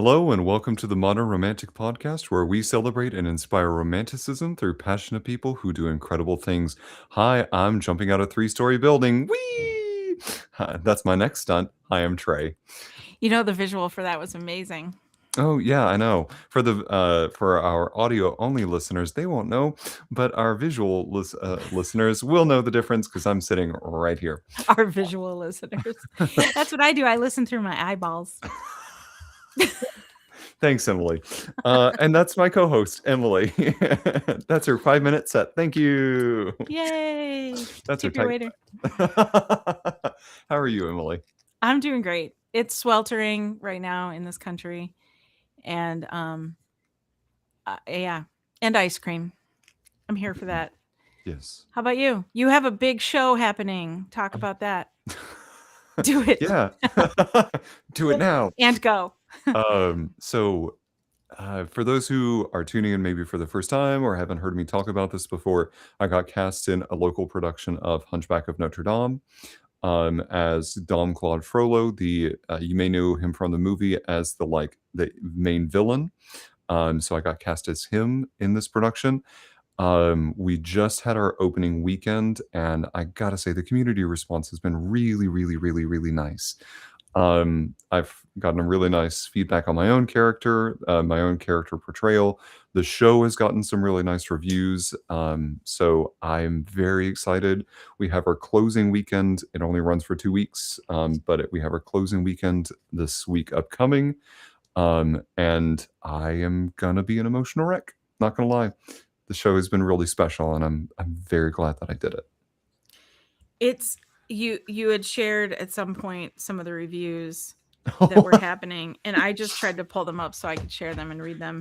Hello and welcome to the Modern Romantic Podcast, where we celebrate and inspire romanticism through passionate people who do incredible things. Hi, I'm jumping out a three-story building. Whee! Hi, that's my next stunt. Hi, I'm Trey. The visual for that was amazing. Oh yeah, I know. For our audio only listeners, they won't know, but our listeners will know the difference because I'm sitting right here. Our visual listeners. That's what I do. I listen through my eyeballs. Thanks, Emily. And that's my co-host, Emily. That's her 5-minute set. Thank you. Yay. That's her Tip your tight. waiter. How are you, Emily? I'm doing great. It's sweltering right now in this country. And yeah. And ice cream. I'm here for that. Yes. How about you? You have a big show happening. Talk about that. Do it. Yeah. Do it now. And go. So for those who are tuning in maybe for the first time or haven't heard me talk about this before, I got cast in a local production of Hunchback of Notre Dame as Dom Claude Frollo. You may know him from the movie as the main villain. So I got cast as him in this production. We just had our opening weekend, and I gotta say the community response has been really, really, really, really nice. I've gotten a really nice feedback on my own character portrayal. The show has gotten some really nice reviews, so I'm very excited. We have our closing weekend. It only runs for 2 weeks, but we have our closing weekend this week upcoming, and I am gonna be an emotional wreck. Not gonna lie, the show has been really special, and I'm very glad that I did it. It's you had shared at some point some of the reviews that were happening, and I just tried to pull them up so I could share them and read them.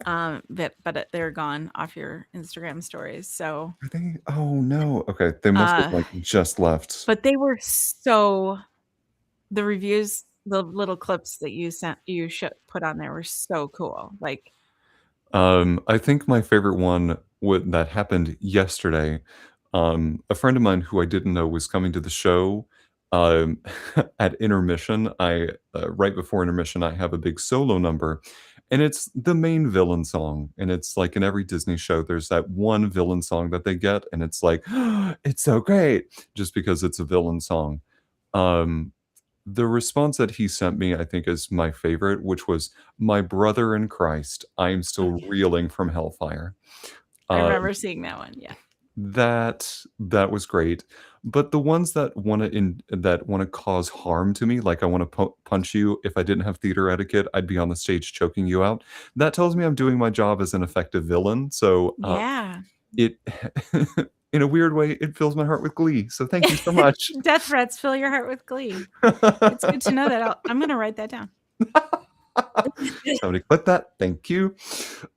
But they're gone off your Instagram stories. So Are they? Oh no. Okay, they must have just left. but they were the reviews, the little clips that you put on there were so cool. Like, I think my favorite one that happened yesterday. A friend of mine who I didn't know was coming to the show. Um, at intermission, right before intermission, I have a big solo number, and it's the main villain song. And it's like in every Disney show, there's that one villain song that they get, and it's like, it's so great, just because it's a villain song. Um, the response that he sent me, I think, is my favorite, which was, "My brother in Christ, I am still okay. reeling from hellfire." I Uh, remember seeing that one. Yeah. that was great. But the ones that wanna cause harm to me, like, "I wanna punch you. If I didn't have theater etiquette, I'd be on the stage choking you out." That tells me I'm doing my job as an effective villain, so, Yeah. it in a weird way, it fills my heart with glee, so thank you so much. Death threats fill your heart with glee. It's good to know that. I'm going to write that down. Somebody clip that. Thank you.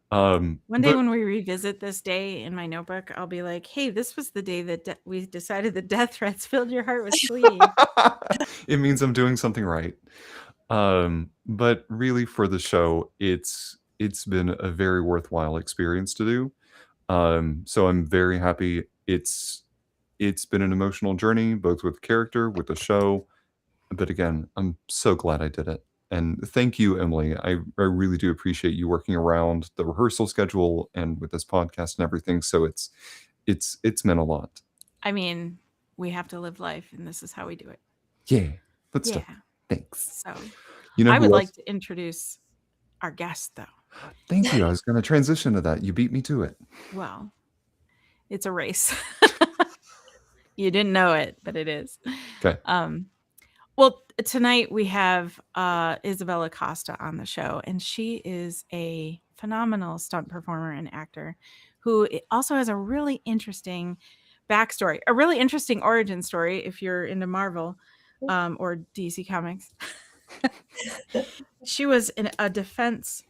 One day But when we revisit this day in my notebook, I'll be like, "Hey, this was the day that we decided that death threats filled your heart with glee." it means I'm doing something right. But really, for the show, it's been a very worthwhile experience to do. So I'm very happy. It's been an emotional journey, both with character, with the show. But again, I'm so glad I did it. And thank you, Emily. I really do appreciate you working around the rehearsal schedule and with this podcast and everything. So it's meant a lot. I mean, we have to live life, and this is how we do it. Yeah. Good stuff. Yeah. Thanks. So You know I would who like else? to introduce our guest, though. Thank you. I was going to transition to that. You beat me to it. Well, it's a race. You didn't know it, but it is. Okay. Well, tonight we have Ysabella Costa on the show, and she is a phenomenal stunt performer and actor who also has a really interesting backstory, a really interesting origin story if you're into Marvel or DC Comics. She was a defense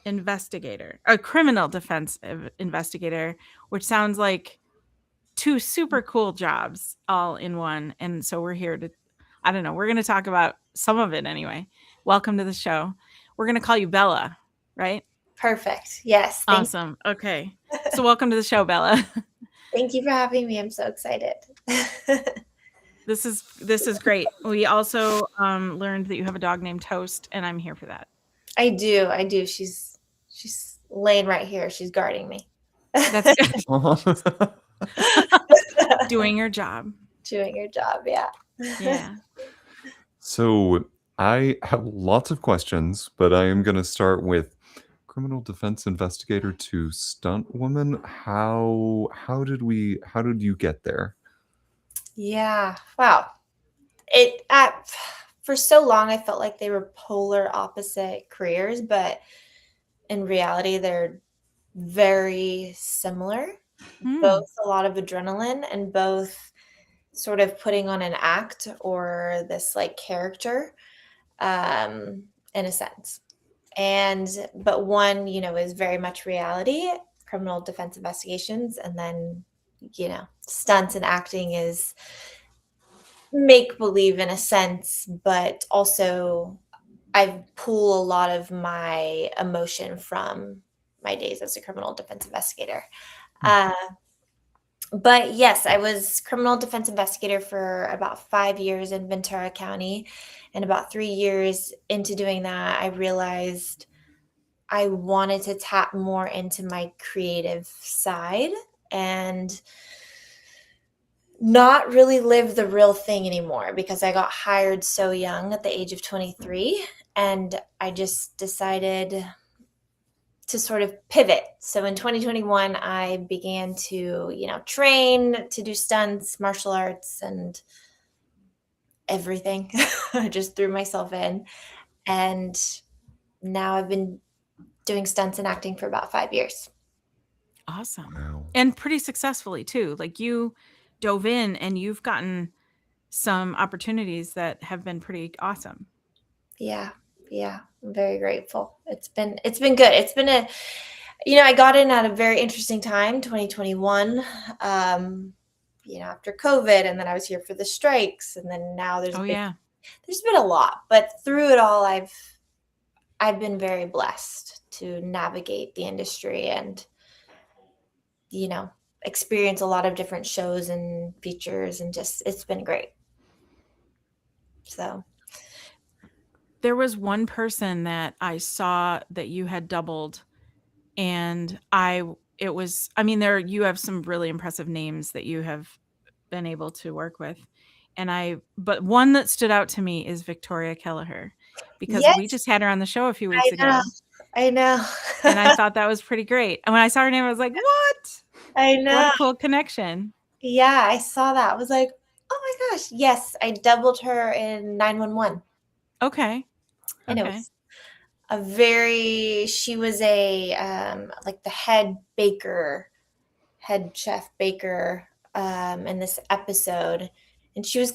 investigator, a criminal defense investigator, which sounds like two super cool jobs all in one. And so we're here to, I don't know, we're going to talk about some of it anyway. Welcome to the show. We're going to call you Bella, right? Perfect. Yes. Awesome. Okay. So welcome to the show, Bella. Thank you for having me. I'm so excited. This is great. We also learned that you have a dog named Toast, and I'm here for that. I do. I do. She's laying right here. She's guarding me. That's good. Uh-huh. Doing your job. Doing your job, yeah. Yeah. So I have lots of questions, but I am going to start with criminal defense investigator to stunt woman. How did you get there? Yeah. Wow. It for so long I felt like they were polar opposite careers, but in reality they're very similar. Hmm. Both a lot of adrenaline and both sort of putting on an act or this like character in a sense. And but one, is very much reality, criminal defense investigations, and then, stunts and acting is make believe in a sense, but also I pull a lot of my emotion from my days as a criminal defense investigator. Hmm. Uh, but yes, I was criminal defense investigator for about 5 years in Ventura County. And about 3 years into doing that, I realized I wanted to tap more into my creative side and not really live the real thing anymore because I got hired so young at the age of 23, and I just decided to sort of pivot. So in 2021 I began to, train to do stunts, martial arts, and everything. I just threw myself in, and now I've been doing stunts and acting for about 5 years. Awesome. Wow. And pretty successfully too. Like you dove in and you've gotten some opportunities that have been pretty awesome. Yeah. Yeah. I'm very grateful. It's been good. It's been I got in at a very interesting time, 2021. Um, after COVID, and then I was here for the strikes, and then now Oh yeah. there's been a lot, but through it all I've been very blessed to navigate the industry and, you know, experience a lot of different shows and features, and just it's been great. So, There was one person that I saw that you had doubled and I mean there you have some really impressive names that you have been able to work with. But one that stood out to me is Victoria Kelleher because we yes, just had her on the show a few weeks I know. ago I know. and I thought that was pretty great. And when I saw her name I was like, "What? I What know. a cool connection." Yeah, I saw that. I was like, "Oh my gosh, yes, I doubled her in 911." Okay. And it Okay. was she was a like the head chef baker in this episode, and she was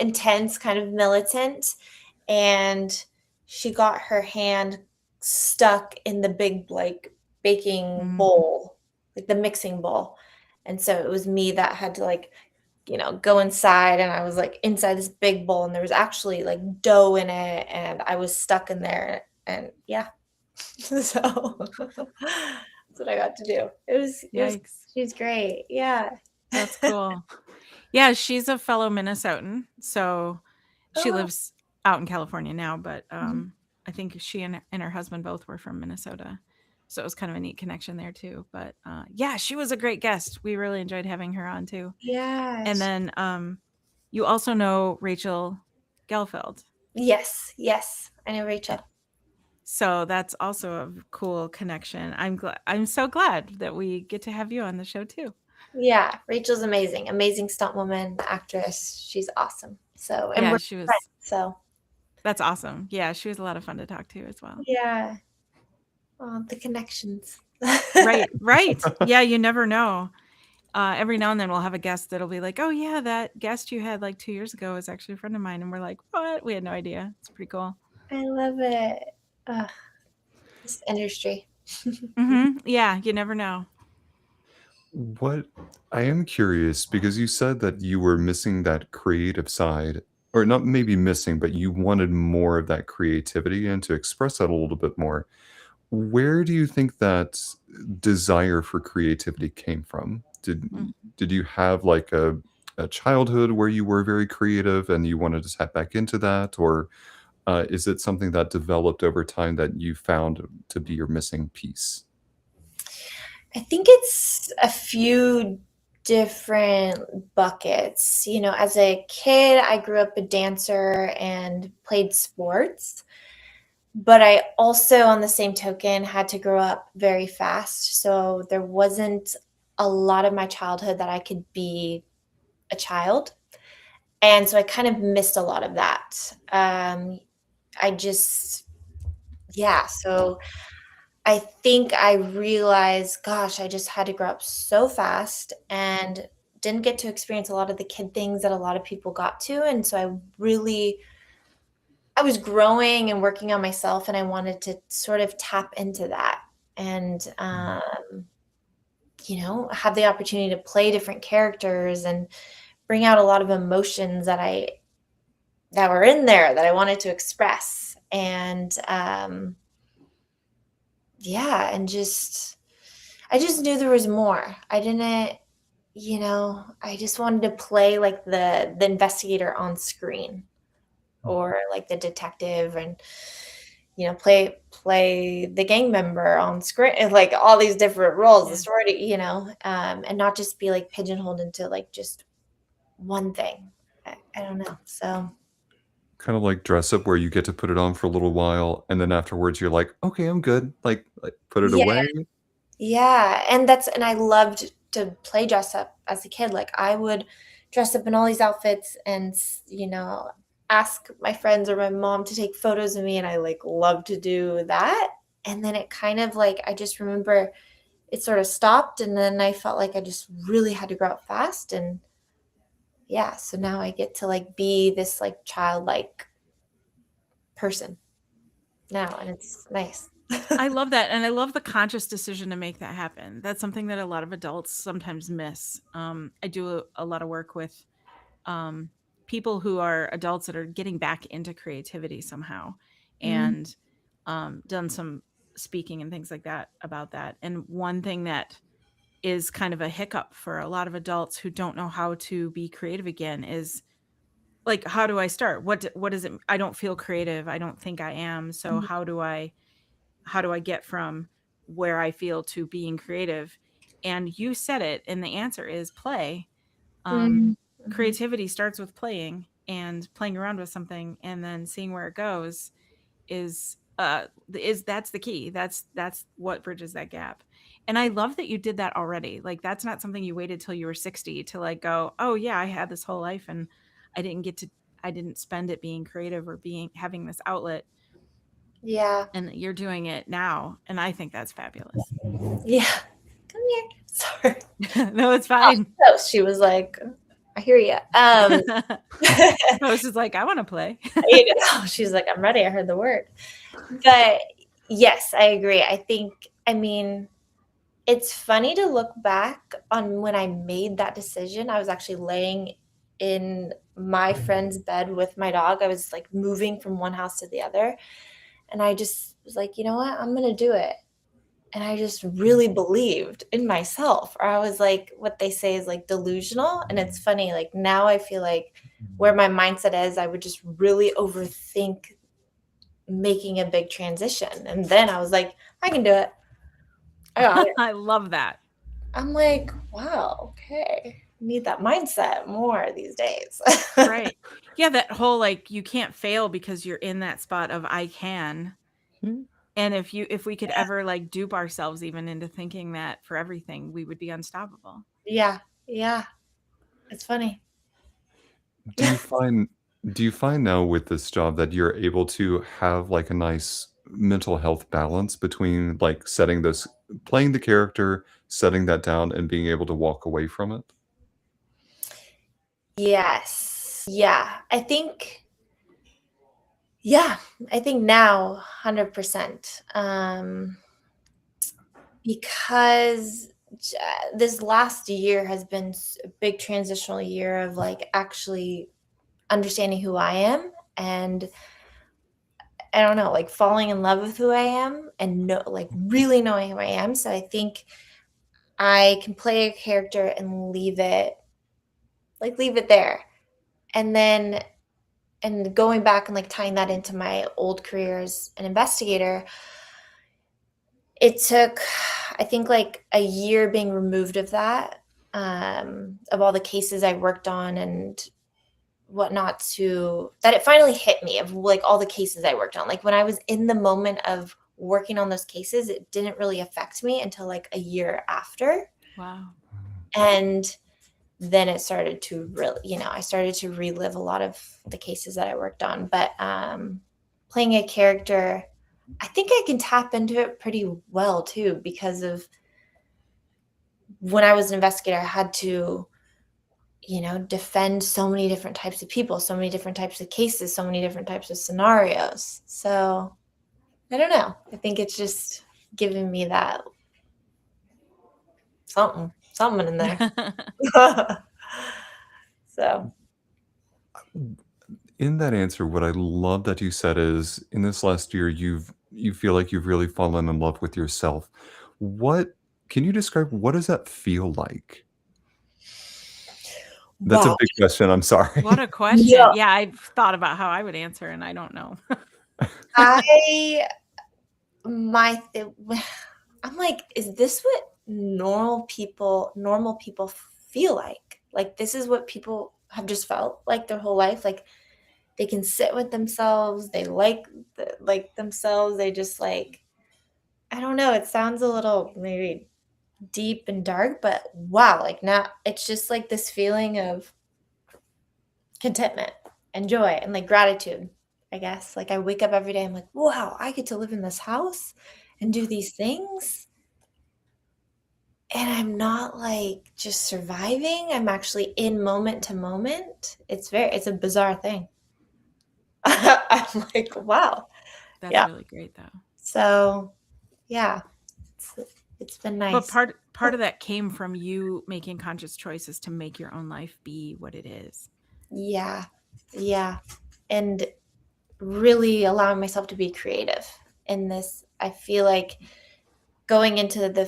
intense, kind of militant, and she got her hand stuck in the big like baking Mm. bowl, like the mixing bowl. And so it was me that had to like, go inside, and I was like inside this big bowl, and there was actually like dough in it, and I was stuck in there, and yeah. So that's what I got to do. It was Yikes. she's great. Yeah. That's cool. Yeah, she's a fellow Minnesotan. So Oh, she wow. lives out in California now, but Mhm. I think she and her husband both were from Minnesota. So it was kind of a neat connection there too. But yeah, she was a great guest. We really enjoyed having her on too. Yeah. And then you also know Rachel Gelfeld. Yes, yes. I know Uh, Rachel. So that's also a cool connection. I'm so glad that we get to have you on the show too. Yeah, Rachel's amazing. Amazing stunt woman, actress. She's awesome. So, and Yeah, we're she friends. was So, that's awesome. Yeah, she was a lot of fun to talk to as well. yeah. Oh, the connections. Right, right. Yeah, you never know. Every now and then we'll have a guest that'll be like, "Oh yeah, that guest you had like 2 years ago is actually a friend of mine," and we're like, "What?" We had no idea. It's pretty cool. I love it. Ugh, this industry. Yeah, you never know. What I am curious because you said that you were missing that creative side, or not maybe missing, but you wanted more of that creativity and to express that a little bit more. Where do you think that desire for creativity came from? Mm. Did you have like a childhood where you were very creative and you wanted to tap back into that, or Is it something that developed over time that you found to be your missing piece? I think it's a few different buckets. You know, as a kid, I grew up a dancer and played sports, but I also, on the same token, had to grow up very fast. So there wasn't a lot of my childhood that I could be a child. And so I kind of missed a lot of that. I just, yeah. So I think I realized, gosh, I just had to grow up so fast and didn't get to experience a lot of the kid things that a lot of people got to. And so I was growing and working on myself, and I wanted to sort of tap into that and, have the opportunity to play different characters and bring out a lot of emotions that were in there that I wanted to express. And, yeah, and I just knew there was more. I didn't, I just wanted to play like the investigator on screen, or like the detective, and play the gang member on screen, and like all these different roles, the Yeah. sorority, and not just be like pigeonholed into like just one thing. I don't know. So Kind of like dress up where you get to put it on for a little while, and then afterwards you're like, "Okay, I'm good." Like put it yeah, away. yeah, and I loved to play dress up as a kid. Like, I would dress up in all these outfits and, ask my friends or my mom to take photos of me, and I, like, loved to do that, and then it kind of, like, I just remember it sort of stopped, and then I felt like I just really had to grow up fast, and yeah, so now I get to, like, be this, like, childlike person now, and it's nice. I love that, and I love the conscious decision to make that happen. That's something that a lot of adults sometimes miss. I do a lot of work with um, people who are adults that are getting back into creativity somehow, Mhm, and done some speaking and things like that about that. And one thing that is kind of a hiccup for a lot of adults who don't know how to be creative again is like, how do I start? What is it? I don't feel creative. I don't think I am. So mhm, how do I get from where I feel to being creative? And you said it, and the answer is play. Um, mhm, mhm. Creativity starts with playing and playing around with something, and then seeing where it goes is that's the key. That's what bridges that gap. And I love that you did that already. Like, that's not something you waited till you were 60 to like go, oh yeah, I had this whole life and I didn't get to I didn't spend it being creative or being having this outlet, Yeah. and you're doing it now, and I think that's fabulous. Yeah. Come here. Sorry. No, it's Oh, fine. no, she was like, "I hear you." I was just like, I want to play. She's like, "I'm ready. I heard the word." But yes, I agree. I mean, it's funny to look back on when I made that decision. I was actually laying in my friend's bed with my dog. I was like moving from one house to the other, and I just was like, "You know what? I'm gonna do it." And I just really believed in myself. Or I was like, what they say is like delusional. And it's funny, like now I feel like where my mindset is, I would just really overthink making a big transition. And then I was like, I can do it. I got it. I love that. I'm like, wow, okay. Need that mindset more these days. Right. Yeah, that whole like you can't fail because you're in that spot of I can. Hmm. And if we could ever like dupe ourselves even into thinking that for everything, we would be unstoppable. Yeah. Yeah. It's funny. Do you find do you find now with this job that you're able to have, like, a nice mental health balance between, like, setting this playing the character, setting that down, and being able to walk away from it? Yes. Yeah. Yeah, I think now 100%. Because this last year has been a big transitional year of like actually understanding who I am, and I don't know, like falling in love with who I am, and like really knowing who I am. So I think I can play a character and leave it there. And then and going back and like tying that into my old career as an investigator, it took, I think, like a year being removed of that, of all the cases I worked on and whatnot, to that it finally hit me of like all the cases I worked on. Like when I was in the moment of working on those cases, it didn't really affect me until like a year after. Wow. And then it started to really, I started to relive a lot of the cases that I worked on. But playing a character, I think I can tap into it pretty well too, because of when I was an investigator, I had to, defend so many different types of people, so many different types of cases, so many different types of scenarios. So I don't know. I think it's just giving me that something in there. So In that answer, what I love that you said is in this last year, you feel like you've really fallen in love with yourself. What can you describe what does that feel like? That's a wow. big question, I'm What sorry. a question. Yeah. Yeah, I've thought about how I would answer and I don't know. I my th- I'm like, is this what normal people feel like? Like this is what people have just felt like their whole life. Like they can sit with themselves, they like themselves, they just like, I don't know, it sounds a little maybe deep and dark, but wow, like now it's just like this feeling of contentment and joy and like gratitude, I guess. Like I wake up every day, I'm like, wow, I get to live in this house and do these things. And I'm not like just surviving. I'm actually in moment to moment. It's a bizarre thing. I'm like, wow. That's Yeah. really great though. So yeah, it's, it's been But nice. part of that came from you making conscious choices to make your own life be what it is. Yeah. Yeah. And really allowing myself to be creative in this. I feel like going into the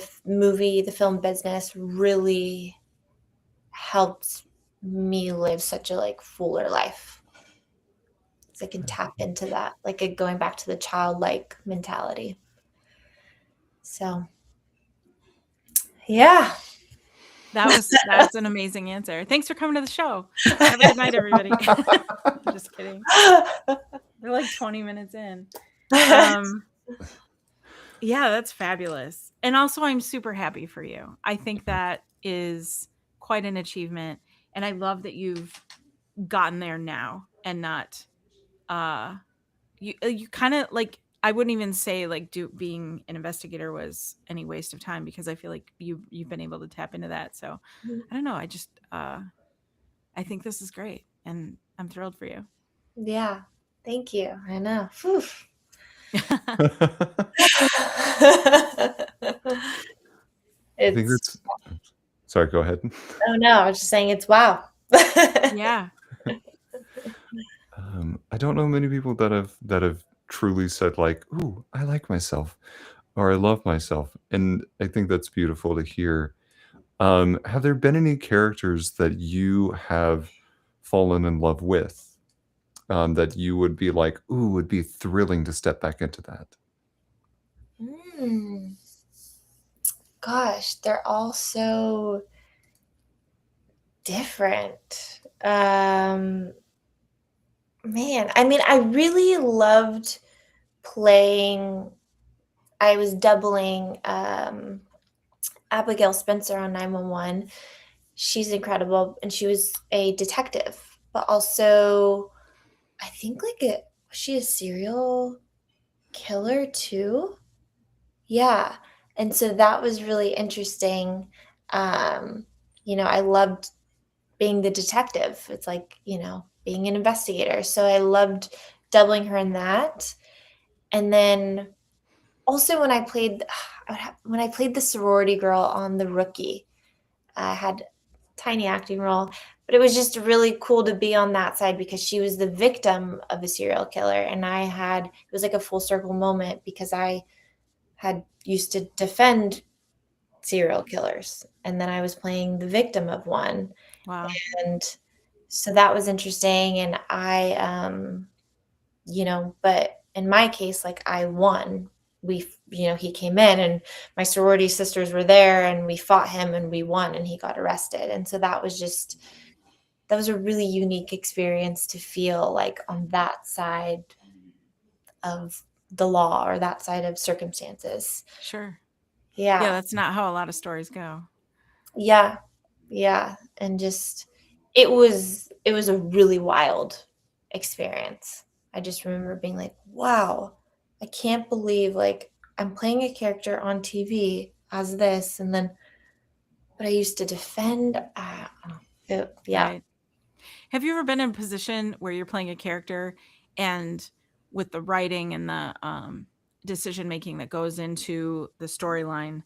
film business really helped me live such a like fuller life. So I can tap into that, like going back to the childlike mentality. So yeah. That's an amazing answer. Thanks for coming to the show. Have a good night, everybody. Just kidding. We're like 20 minutes in. Yeah, that's fabulous. And also I'm super happy for you. I think that is quite an achievement. And I love that you've gotten there now and not you kind of like I wouldn't even say like being an investigator was any waste of time because I feel like you've been able to tap into that. So I don't know. I just I think this is great and I'm thrilled for you. Yeah. Thank you. I know. Whew. I think It's that's sorry, go ahead. oh no, I was just saying it's wow. Yeah. I don't know many people that have truly said like, "Ooh, I like myself," or "I love myself," and I think that's beautiful to hear. Have there been any characters that you have fallen in love with, that you would be like, "Ooh, would be thrilling to step back into that?" Mm, gosh, they're all so different. Man, I mean, I really loved playing. I was doubling Abigail Spencer on 911. She's incredible, and she was a detective, but also I think like was she a serial killer too? Yeah. And so that was really interesting. Um, I loved being the detective. It's like, being an investigator. So I loved doubling her in that. And then also when I played the sorority girl on The Rookie, I had a tiny acting role, but it was just really cool to be on that side because she was the victim of a serial killer. And it was like a full circle moment because I had used to defend serial killers and then I was playing the victim of one. Wow. And So that was interesting, and but in my case, like, I won. He came in, and my sorority sisters were there, and we fought him, and we won, and he got arrested. And so that was a really unique experience to feel like on that side of the law or that side of circumstances. Sure. Yeah, Yeah. that's not how a lot of stories go. Yeah. Yeah. And just it was a really wild experience. I just remember being like, wow, I can't believe like I'm playing a character on TV as this, and then but I used to defend yeah. Right. Have you ever been in a position where you're playing a character and with the writing and the decision making that goes into the storyline,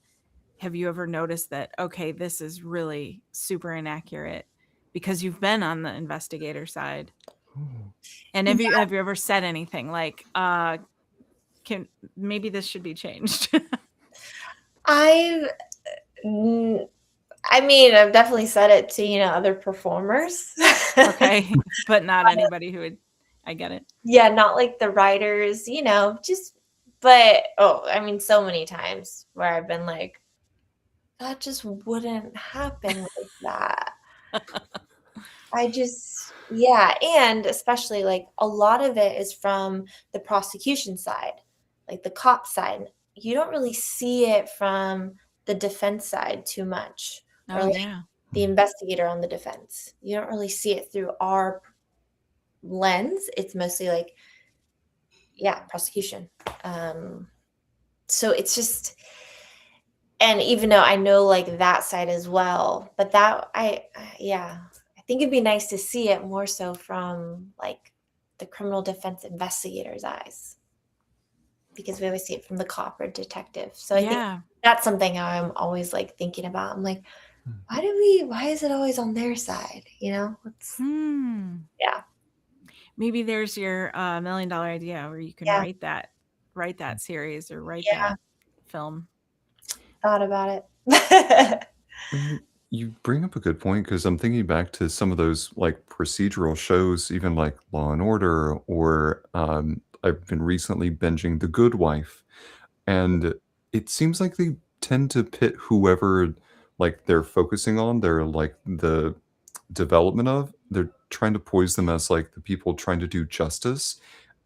have you ever noticed that, okay, this is really super inaccurate because you've been on the investigator side? Ooh. And have you Yeah, have you ever said anything like, can maybe this should be changed? I've mm, I mean, I've definitely said it to, other performers. Okay. But not anybody who would I get it. Yeah, not like the writers, just but I mean, so many times where I've been like, that just wouldn't happen like that. Yeah, and especially like a lot of it is from the prosecution side, like the cop side. You don't really see it from the defense side too much, or Oh like yeah. the investigator on the defense. You don't really see it through our lens. It's mostly like, yeah, prosecution. Um, so it's just, and even though I know like that side as well, but yeah, I think it'd be nice to see it more so from like the criminal defense investigator's eyes, because we always see it from the cop or detective. So I think Yeah. that's something I'm always like thinking about. I'm like, Hmm. why is it always on their side? Hmm. Yeah, Maybe there's your $1 million idea where you can yeah, write that series or write yeah, that film. thought about it. And you bring up a good point because I'm thinking back to some of those like procedural shows, even like Law and Order, or I've been recently binging The Good Wife, and it seems like they tend to pit whoever like they're focusing on, they're like the development of, they're trying to poise them as like the people trying to do justice.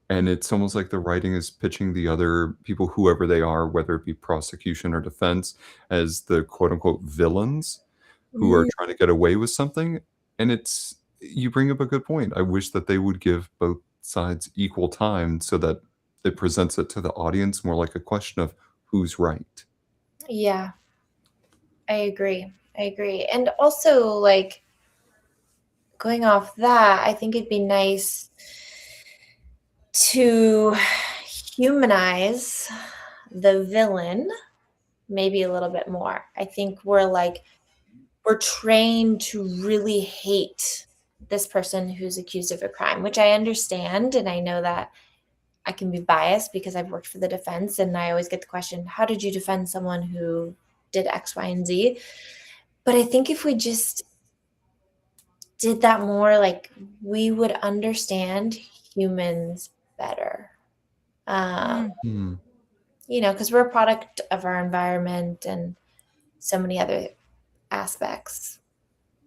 And it's almost like the writing is pitching the other people, whoever they are, whether it be prosecution or defense, as the quote unquote villains who are Mm, trying to get away with something. And it's, you bring up a good point. I wish that they would give both sides equal time so that it presents it to the audience more like a question of who's right. yeah, I agree. I agree. And also, like, going off that, I think it'd be nice to humanize the villain maybe a little bit more. I think we're trained to really hate this person who's accused of a crime, which I understand. And I know that I can be biased because I've worked for the defense, and I always get the question, how did you defend someone who did X, Y, and Z? But I think if we just did that more, like, we would understand humans better. Um, Mm. Hmm. because we're a product of our environment and so many other aspects.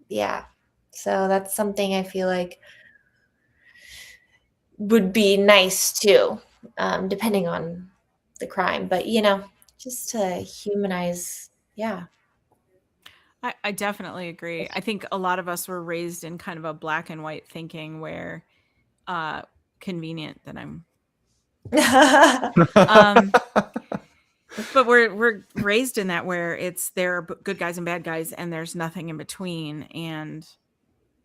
Yeah. So that's something I feel like would be nice too, depending on the crime. But, just to humanize, yeah. I definitely agree. I think a lot of us were raised in kind of a black and white thinking where uh convenient that I'm um but we're raised in that where it's there are good guys and bad guys and there's nothing in between, and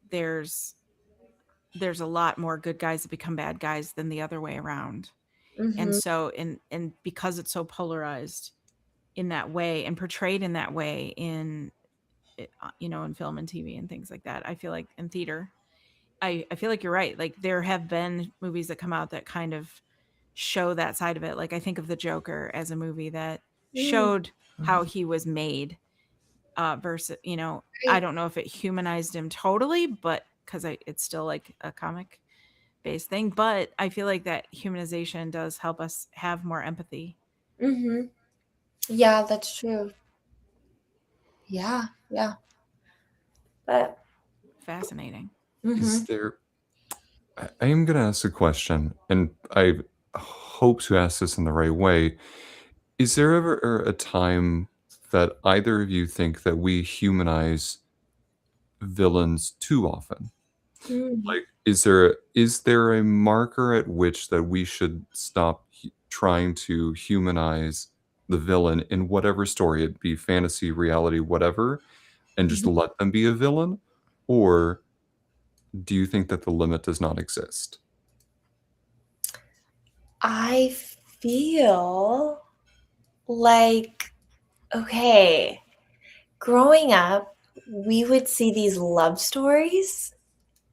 there's there's a lot more good guys that become bad guys than the other way around. And Mhm. so and because it's so polarized in that way and portrayed in that way in in film and TV and things like that, I feel like in theater, I feel like you're right. Like there have been movies that come out that kind of show that side of it. Like I think of The Joker as a movie that Mm, showed how he was made versus, I right. don't know if it humanized him totally, but because it's still like a comic based thing, but I feel like that humanization does help us have more empathy. Mm-hmm. Yeah, that's true. Yeah, yeah. But Fascinating. mm-hmm. Is there I am gonna ask a question, and I hope to ask this in the right way. Is there ever a time that either of you think that we humanize villains too often? Mm. Like, is there a marker at which that we should stop trying to humanize the villain in whatever story, it be fantasy, reality, whatever, and just Mhm. let them be a villain? Or do you think that the limit does not exist? I feel like, okay, growing up, we would see these love stories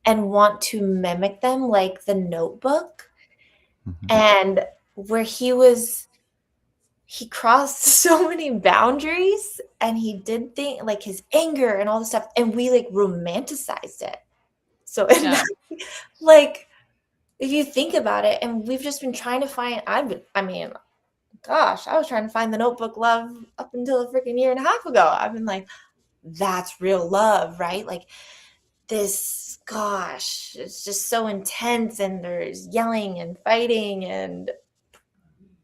and want to mimic them, like The Notebook, Mhm. and where he crossed so many boundaries and he did things like his anger and all this stuff, and we like romanticized it. So, and Yeah. like, if you think about it, and we've just been trying to find, I mean, gosh, I was trying to find the Notebook love up until a freaking year and a half ago. I've been like, that's real love, right? Like this, gosh, it's just so intense, and there's yelling and fighting, and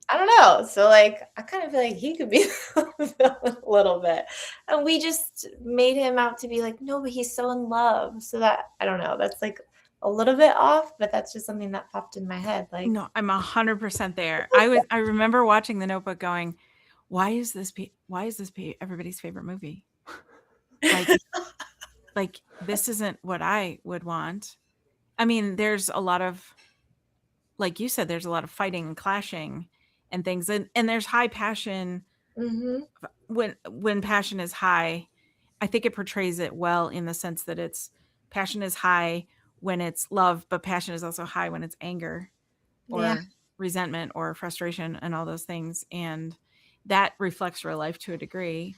I don't know. So like, I kind of feel like he could be the villain a little bit, and we just made him out to be like, no, but he's so in love. So that I don't know. That's like a little bit off, but that's just something that popped in my head. Like, No, I'm 100% there. I remember watching The Notebook going, why is this everybody's favorite movie? Like this isn't what I would want. I mean, there's a lot of, like you said, there's a lot of fighting and clashing and things, and there's high passion. mm-hmm, When passion is high, I think it portrays it well in the sense that it's passion is high when it's love, but passion is also high when it's anger yeah, or resentment or frustration and all those things. And that reflects real life to a degree,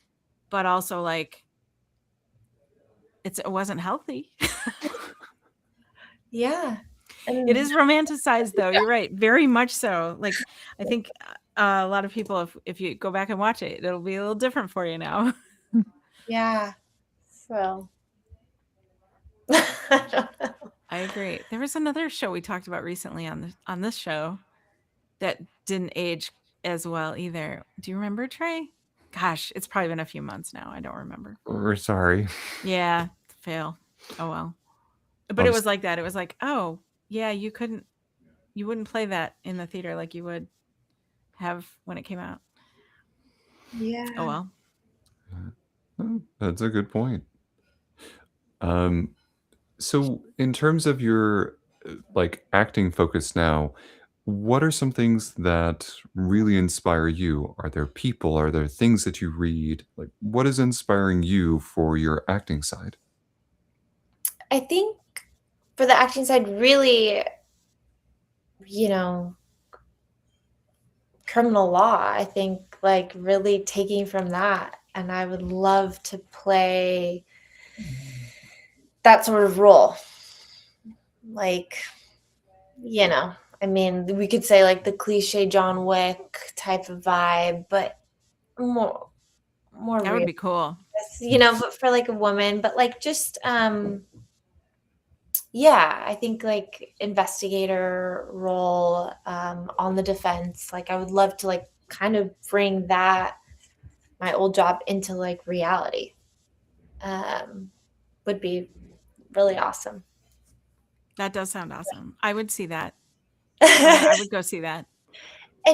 but also like it wasn't healthy. yeah, It and is romanticized though. You're right. Very much so. Like I think a lot of people, if you go back and watch it, it'll be a little different for you now. yeah. So I don't know. I agree. There was another show we talked about recently on this show that didn't age as well either. Do you remember, Trey? Gosh, it's probably been a few months now. I don't remember. We're sorry. Yeah, fail. Oh well. But I'm it s was like that. It was like, oh yeah, you wouldn't play that in the theater like you would have when it came out. Oh Yeah. well. oh, that's a good point. Um, so in terms of your, like, acting focus now, what are some things that really inspire you? Are there people? Are there things that you read? Like, what is inspiring you for your acting side? I think for the acting side, really, you know, criminal law, I think like really taking from that. And I would love to play that sort of role. Like, I mean, we could say like the cliche John Wick type of vibe, but more more That would real. be cool. But for like a woman, but like just yeah, I think like investigator role on the defense. Like I would love to like kind of bring that my old job into like reality. Um, would be really awesome. That does sound awesome. I would see that. I And would go see that.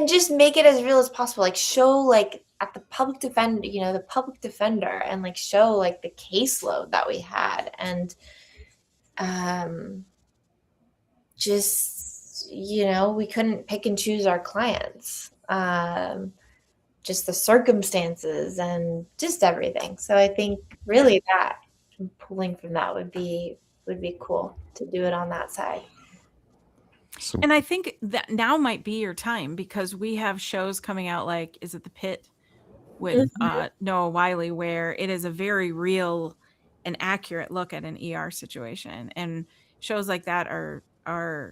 just make it as real as possible. Like show like at the public defender, the public defender, and like show like the caseload that we had, and um just we couldn't pick and choose our clients, just the circumstances and just everything. So I think Yeah. really that pulling from that would be cool to do it on that side. So, And I think that now might be your time because we have shows coming out like is it The Pit with Mhm. Noah Wiley where it is a very real an accurate look at an ER situation, and shows like that are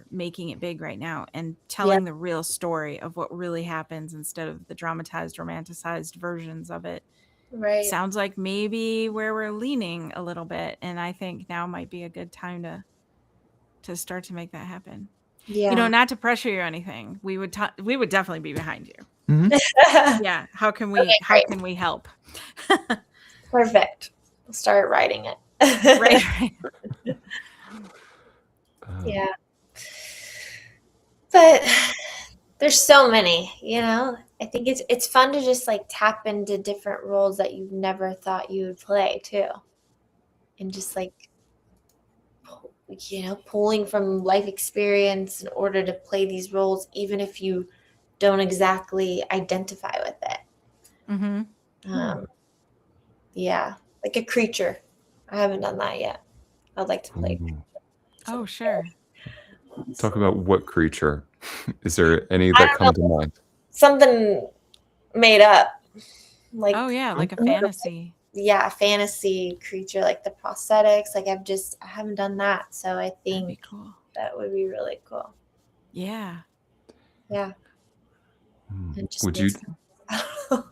making it big right now and telling the real story of what really happens instead of the dramatized, romanticized versions of it. Right. Sounds like maybe where we're leaning a little bit, and I think now might be a good time to start to make that happen. Yeah. You know, not to pressure you or anything. We would definitely be behind you. Mhm. Yeah. How can Okay, we great. help? Perfect. We'll start writing it. Right. Yeah. But there's so many, you know. I think it's fun to just like tap into different roles that you never thought you would play too. And just like you know, pulling from life experience in order to play these roles even if you don't exactly identify with it. Mm-hmm. Yeah, like a creature. I haven't done that yet. I'd like to play. Ooh. Oh, sure. Talk about what creature. Is there any I that don't come to know, mind? something made up, like Oh yeah, like a Okay. fantasy. yeah, a fantasy creature, like the prosthetics. Like I haven't done that, so I That'd be think cool. that would be really cool. Yeah. Yeah, Hmm. and just Would make you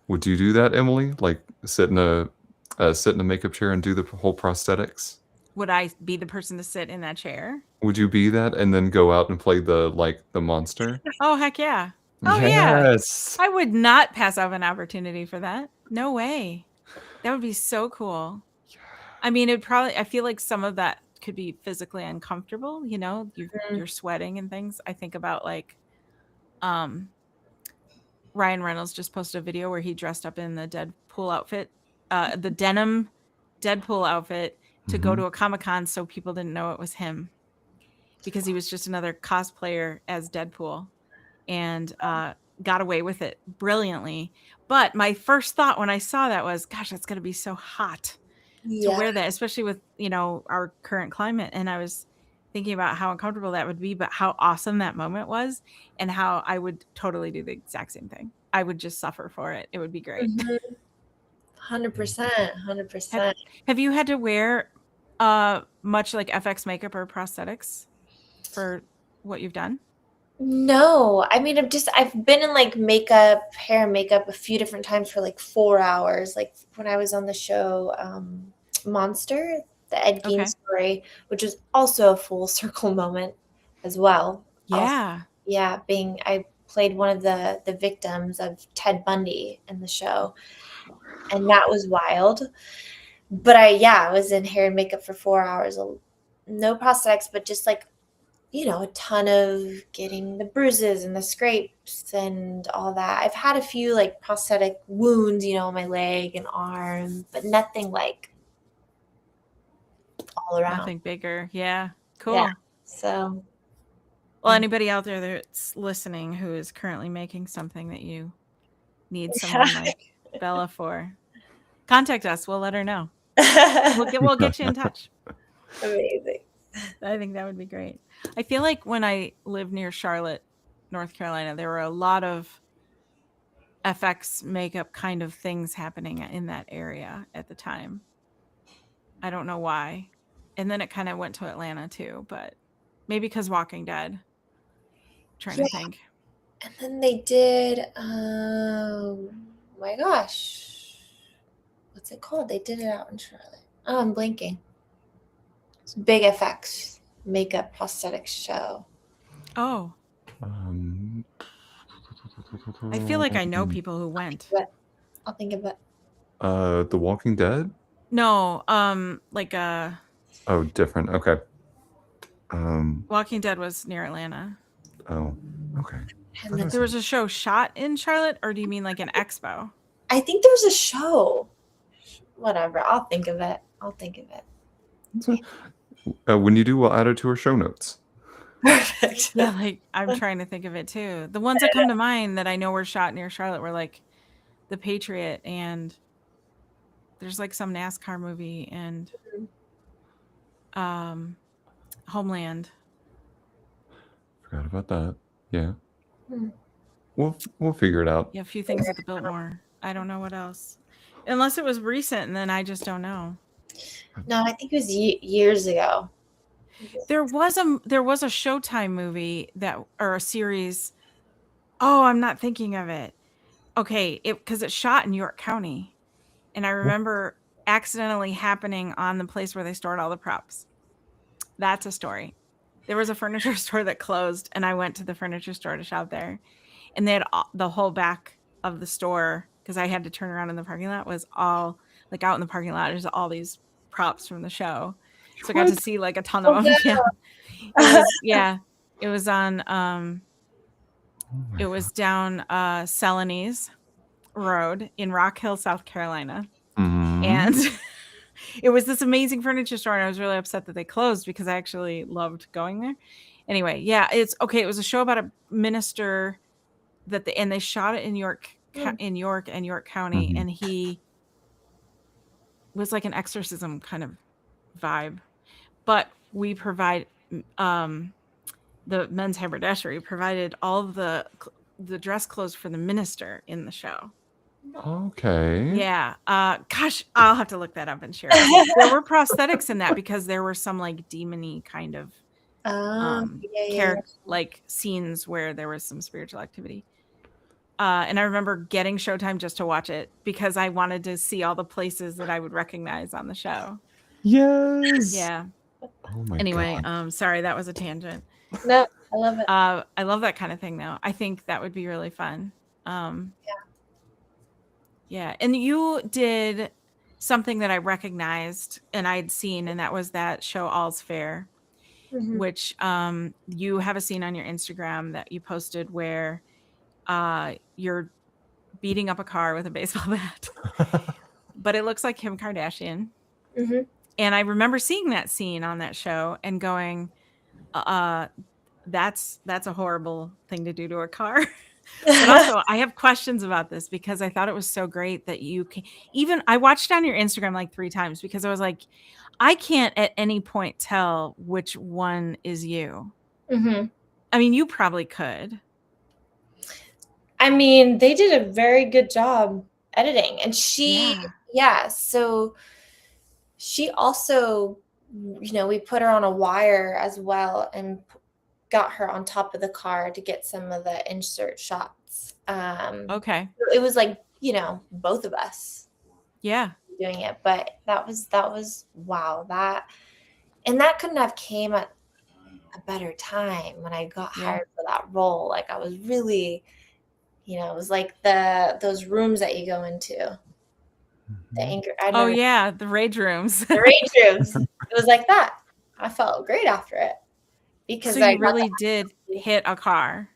would you do that, Emily? Like sit in a makeup chair and do the whole prosthetics? Would I be the person to sit in that chair? Would you be that and then go out and play the monster? Oh, heck yeah. Oh yeah. Yes. I would not pass up an opportunity for that. No way. That would be so cool. I mean, I feel like some of that could be physically uncomfortable, you know, you're sweating and things. I think about like um Ryan Reynolds just posted a video where he dressed up in the Deadpool outfit, the denim Deadpool outfit to go Mhm. to a Comic-Con so people didn't know it was him because he was just another cosplayer as Deadpool and got away with it brilliantly. But my first thought when I saw that was, gosh, that's going to be so hot to yeah. wear that, especially with, you know, our current climate. And I was thinking about how uncomfortable that would be, but how awesome that moment was and how I would totally do the exact same thing. I would just suffer for it. It would be great. 100%, Have, 100%. have you had to wear much like FX makeup or prosthetics for what you've done? No, I mean, I've been in like makeup, hair and makeup a few different times for like 4 hours. Like when I was on the show Monster, the Ed Gein Okay. story, which was also a full circle moment as well. Also, Yeah. yeah, I played one of the victims of Ted Bundy in the show, and that was wild. But I was in hair and makeup for 4 hours. No prosthetics, but just like you know, a ton of getting the bruises and the scrapes and all that. I've had a few like prosthetic wounds, you know, on my leg and arm, but nothing like all around. Nothing bigger. Yeah. Cool. Yeah. So, Well, anybody out there that's listening who is currently making something that you need yeah. someone like Bella for, contact us. We'll let her know. We'll get you in touch. Amazing. I think that would be great. I feel like when I lived near Charlotte, North Carolina, there were a lot of FX makeup kind of things happening in that area at the time. I don't know why. And then it kind of went to Atlanta too, but maybe because Walking Dead. Trying Yeah. to think. And then they did, my gosh, what's it called? They did it out in Charlotte. Oh, I'm blanking. It's Big FX makeup prosthetics show. Oh, Um, I feel like I know people who went. But I'll think of it. The Walking Dead? No, like Oh, different. Okay. Walking Dead was near Atlanta. Oh, okay. And then There was a show shot in Charlotte, or do you mean like an expo? I think there's a show. Whatever. I'll think of it. When you do, we'll add it to our show notes. Perfect. Yeah, like I'm trying to think of it too. The ones that come to mind that I know were shot near Charlotte were like The Patriot, and there's like some NASCAR movie, and Homeland. Forgot about that. Yeah. Hmm. We'll figure it out. Yeah, a few things at the Biltmore. I don't know what else. Unless it was recent, and then I just don't know. No, I think it was years ago. There was a Showtime movie or a series. Oh, I'm not thinking of it. Okay, because it's shot in York County, and I remember accidentally happening on the place where they stored all the props. That's a story. There was a furniture store that closed, and I went to the furniture store to shop there, and they had the whole back of the store, because I had to turn around in the parking lot, was all like out in the parking lot. There's all these props from the show, so I got to What? see like a ton Oh, of them. Yeah, it was on Oh my it was down Celanese Road in Rock Hill, South Carolina, and Mhm. it was this amazing furniture store, and I was really upset that they closed because I actually loved going there. Anyway, yeah, it's okay. It was a show about a minister and they shot it in York Hmm. and York County, Mhm. and he was like an exorcism kind of vibe. But we provide the men's haberdashery provided all of the dress clothes for the minister in the show. Okay. Yeah. Gosh, I'll have to look that up and share it. There were prosthetics in that because there were some like demony kind of Yeah. like scenes where there was some spiritual activity. And I remember getting Showtime just to watch it because I wanted to see all the places that I would recognize on the show. Yes. Yeah. Oh my Anyway, god. sorry, that was a tangent. No, I love it. I love that kind of thing though. I think that would be really fun. Yeah. And you did something that I recognized and I'd seen, and that was that show All's Fair, Mhm. which you have a scene on your Instagram that you posted where you're beating up a car with a baseball bat. But it looks like Kim Kardashian. Mhm. And I remember seeing that scene on that show and going, that's a horrible thing to do to a car. But also, I have questions about this because I thought it was so great that you can even I watched on your Instagram like 3 times because I was like, I can't at any point tell which one is you. Mhm. I mean, you probably could. I mean, they did a very good job editing, and so she also, we put her on a wire as well and got her on top of the car to get some of the insert shots. Okay. It was like, both of us Yeah. doing it, but that was wow, that couldn't have came at a better time when I got Yeah. hired for that role. Like, I was really, it was like those rooms that you go into. The Mhm. anger. I'd Oh never yeah, the rage rooms. the rage rooms. It was like that. I felt great after it So because I you got really did to, hit a car.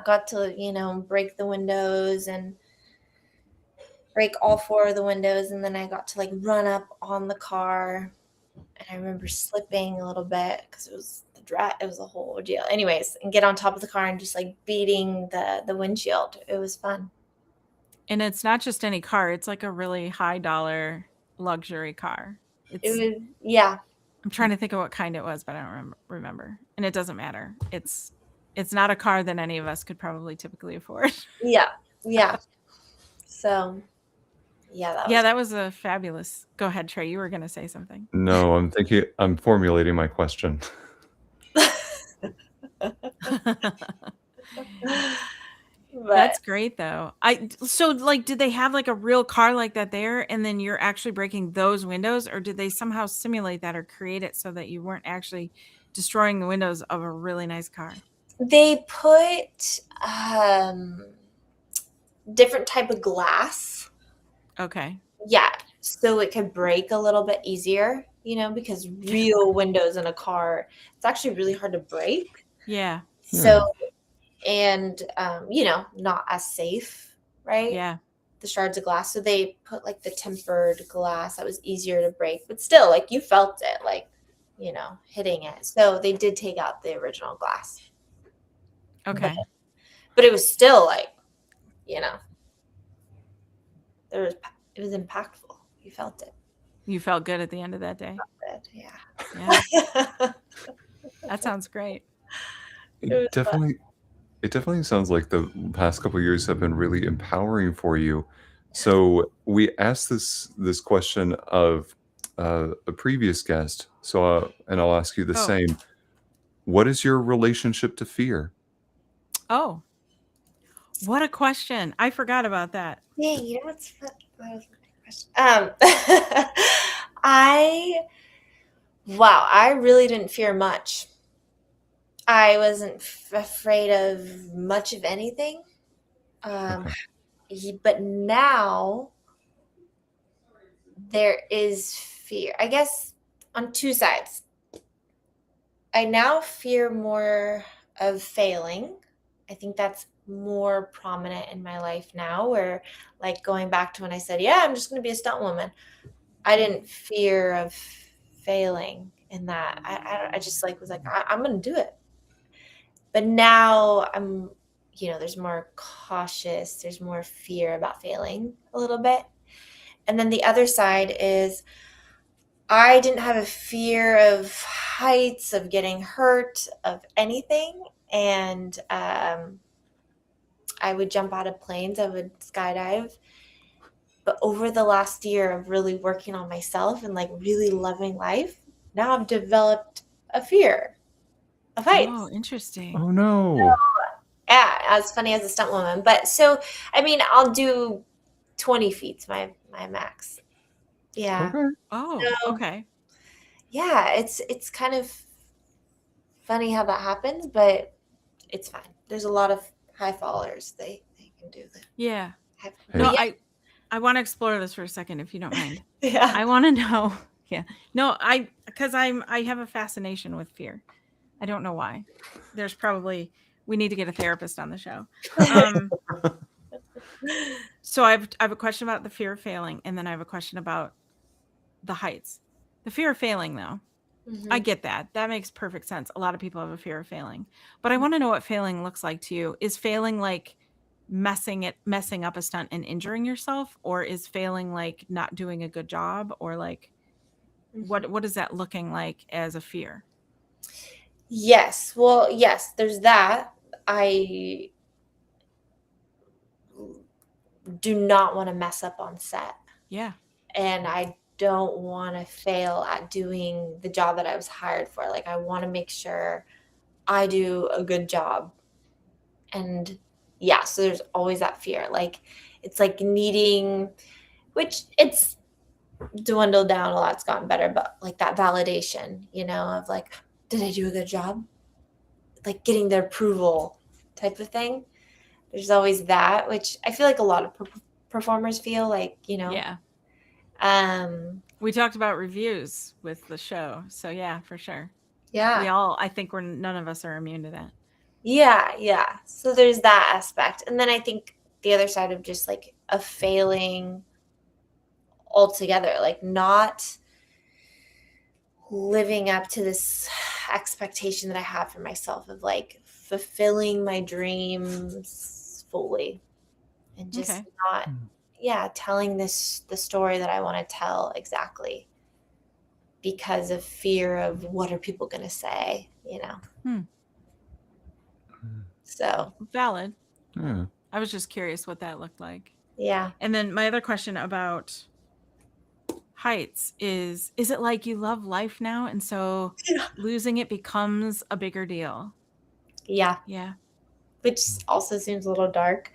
got to, break the windows and break all 4 of the windows, and then I got to like run up on the car, and I remember slipping a little bit because it was a whole ordeal. Anyways, and get on top of the car and just like beating the windshield. It was fun. And it's not just any car, it's like a really high dollar luxury car. It was, yeah. I'm trying to think of what kind it was, but I don't remember. And it doesn't matter. It's not a car that any of us could probably typically afford. Yeah. Yeah. So, yeah, that Yeah, was that was a fabulous. Go ahead, Trey. You were going to say something. No, I'm formulating my question. That's great though. So like did they have like a real car like that there and then you're actually breaking those windows, or did they somehow simulate that or create it so that you weren't actually destroying the windows of a really nice car? they put different type of glass. Okay. Yeah, so it could break a little bit easier, because real windows in a car, it's actually really hard to break. Yeah. So, and not as safe, right? Yeah. The shards of glass. So they put like the tempered glass that was easier to break, but still, like, you felt it, like, hitting it. So they did take out the original glass. Okay. But it was still like, it was impactful. You felt it. You felt good at the end of that day. Yeah. Yeah. That sounds great. It definitely sounds like the past couple of years have been really empowering for you. So we asked this question of a previous guest. So and I'll ask you the Oh. same. What is your relationship to fear? Oh, what a question. I forgot about that. Yeah, you know what's fun? That was my question. I wow, I really didn't fear much. I wasn't afraid of much of anything. Um, Okay. but now there is fear. I guess on two sides. I now fear more of failing. I think that's more prominent in my life now, where like going back to when I said, yeah, I'm just going to be a stunt woman. I didn't fear of failing in that. I just like was like, I'm going to do it. But now I'm, there's more cautious, there's more fear about failing a little bit. And then the other side is I didn't have a fear of heights, of getting hurt, of anything. And I would jump out of planes, I would skydive. But over the last year of really working on myself and like really loving life, now I've developed a fear of Oh, heights. interesting. Oh no. Yeah, as funny as a stunt woman. But so, I mean, I'll do 20 feet's my max. Yeah. Okay. Oh, So, okay. yeah, it's kind of funny how that happens, but it's fine. There's a lot of high fallers. They can do that. Yeah. Hey. No, But yeah, I want to explore this for a second, if you don't mind. yeah. I want to know. Yeah. No, because I have a fascination with fear. I don't know why. There's probably we need to get a therapist on the show. So I have a question about the fear of failing, and then I have a question about the heights. The fear of failing, though, I Mhm. get that. That makes perfect sense. A lot of people have a fear of failing, but I want to know what failing looks like to you. Is failing like messing up a stunt and injuring yourself, or is failing like not doing a good job, or like Mhm. what is that looking like as a fear? Yes. Well, yes, there's that. I do not want to mess up on set. Yeah. And I don't want to fail at doing the job that I was hired for. Like I want to make sure I do a good job. And yeah, so there's always that fear. Like it's like needing, which it's dwindled down a lot, it's gotten better, but like that validation, of like, did I do a good job? Like getting the approval type of thing. There's always that, which I feel like a lot of performers feel like, Yeah. um, We talked about reviews with the show. So yeah, for sure. yeah. I think none of us are immune to that. Yeah, yeah. So there's that aspect. And then I think the other side of just like a failing altogether, like not living up to this expectation that I have for myself of like fulfilling my dreams fully and just Okay. not telling the story that I want to tell exactly because of fear of what are people going to say. So, Valid. Yeah. I was just curious what that looked like. yeah. And then my other question about heights is it like you love life now and so losing it becomes a bigger deal? Yeah. Yeah. Which also seems a little dark.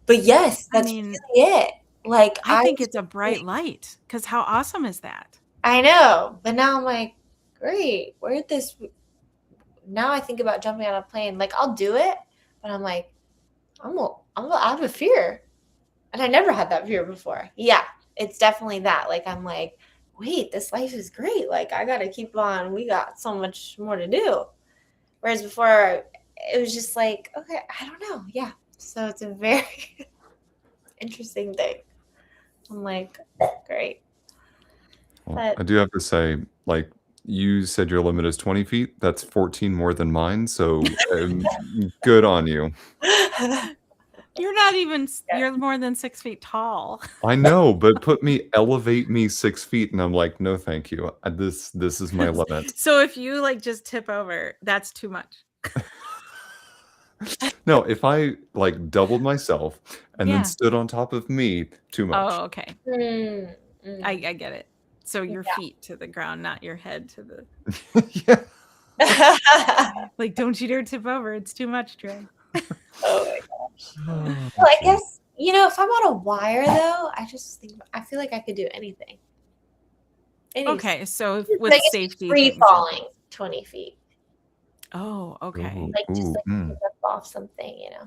But yes, I that's mean, really it. Like I think it's a bright light because how awesome is that? I know, but now I'm like, great. Where did this? Now I think about jumping on a plane. Like I'll do it, but I'm like, I have a fear, and I never had that fear before. Yeah, it's definitely that. Like I'm like, wait, this life is great. Like I gotta keep on. We got so much more to do. Whereas before, it was just like, okay, I don't know. Yeah. So it's a very interesting thing. I'm like, great. Well, But I do have to say, like, you said your limit is 20 feet. That's 14 more than mine. So good on you. You're not even, yeah. you're more than 6 feet tall. I know, but elevate me 6 feet, and I'm like, no, thank you. This is my limit. So if you like just tip over, that's too much. No, if I like doubled myself and then Yeah. stood on top of me, too much. Oh, okay. Mm, I mm. get it. So your feet to the ground, not your head to the. Yeah. Like, don't you dare tip over. It's too much, Trey. Oh my gosh. Oh, Well, I gee. guess, if I'm on a wire though, I feel like I could do anything. Anything. Okay, so Like with it's safety free things. falling 20 feet. Oh, okay. Like just Ooh, like flip off something, yeah.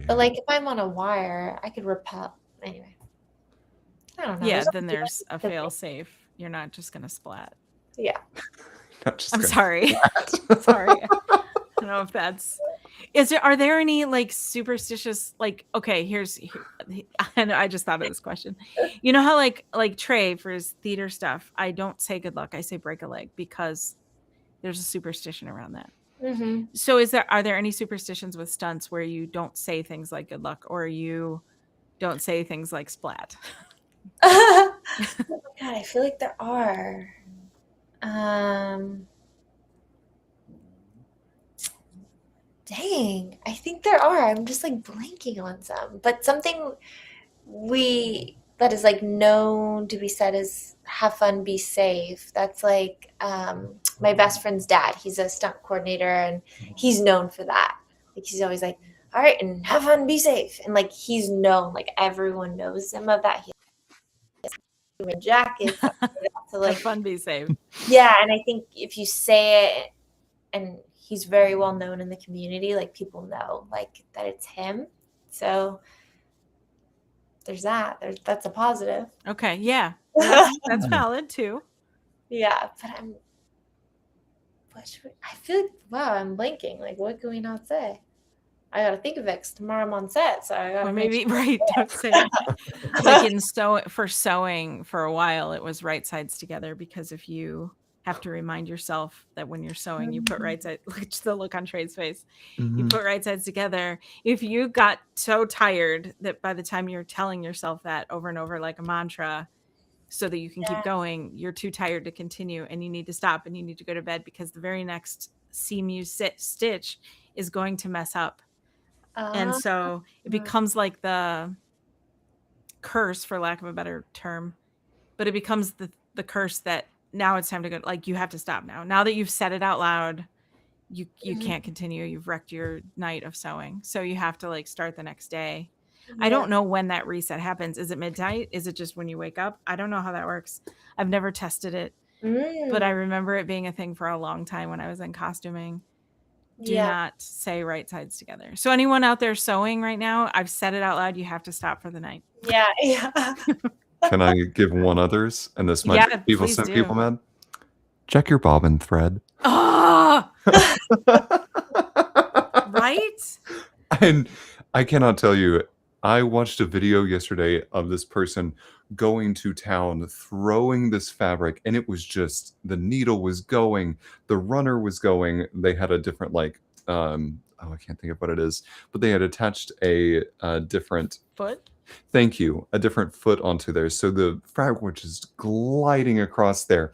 But like if I'm on a wire, I could repel. Anyway. I don't know. Yeah, There's then always there's a something. fail safe. You're not just gonna splat. Yeah. Not just I'm gonna sorry. splat. Sorry. I don't know if that's are there any like superstitious I know I just thought of this question. You know how like Trey for his theater stuff, I don't say good luck, I say break a leg because there's a superstition around that. Mm-hmm. So are there any superstitions with stunts where you don't say things like good luck or you don't say things like splat? Oh my God, I feel like there are. Dang, I think there are. I'm just like blanking on some. But something that is like known to be said is have fun, be safe. That's like my best friend's dad. He's a stunt coordinator and he's known for that. Like he's always like, all right, and have fun, be safe. And like he's known, like everyone knows him of that. He has human jackets. So Have like fun, be safe. yeah, and I think if you say it and he's very well known in the community, like people know like that it's him. So there's that. That's a positive. Okay, yeah. That's valid too. Yeah, but I feel like wow, I'm blanking. Like what can we not say? I gotta think of it 'cause tomorrow I'm on set, so I gotta Or make maybe sure. right, don't say it. Like in sewing for a while it was right sides together because if you have to remind yourself that when you're sewing you put right side look at the look on Trey's face. You Mhm. put right sides together. If you got so tired that by the time you're telling yourself that over and over like a mantra so that you can keep going, you're too tired to continue and you need to stop and you need to go to bed because the very next seam you stitch is going to mess up. And Ah, so it becomes like the curse, for lack of a better term, but it becomes the curse that now it's time to go. Like you have to stop now. Now that you've said it out loud, you can't continue. You've wrecked your night of sewing, so you have to like start the next day. I don't know when that reset happens. Is it midnight? Is it just when you wake up? I don't know how that works. I've never tested it, but I remember it being a thing for a long time when I was in costuming. Do yeah. not say right sides together. So anyone out there sewing right now, I've said it out loud. You have to stop for the night. Yeah, yeah. Can I give one others? And this might Yeah, make people please some do. people mad. Check your bobbin thread. Oh, right? And I cannot tell you, I watched a video yesterday of this person going to town, throwing this fabric, and it was just the needle was going, the runner was going. They had a different I can't think of what it is, but they had attached a different Foot? thank you, a different foot onto there. So the fabric was just gliding across there.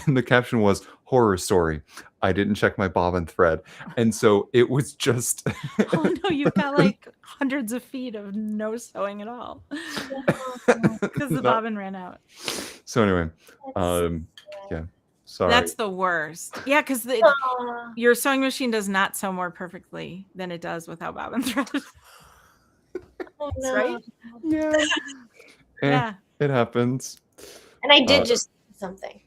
And the caption was horror story. I didn't check my bobbin thread. And so it was just Oh no, you've got like hundreds of feet of no sewing at all because the No. bobbin ran out. So anyway, yeah. Sorry. That's the worst. Yeah, because Aw. your sewing machine does not sew more perfectly than it does without bobbin thread. Oh, no. Right? Yeah. Yeah. It happens. And I did just something.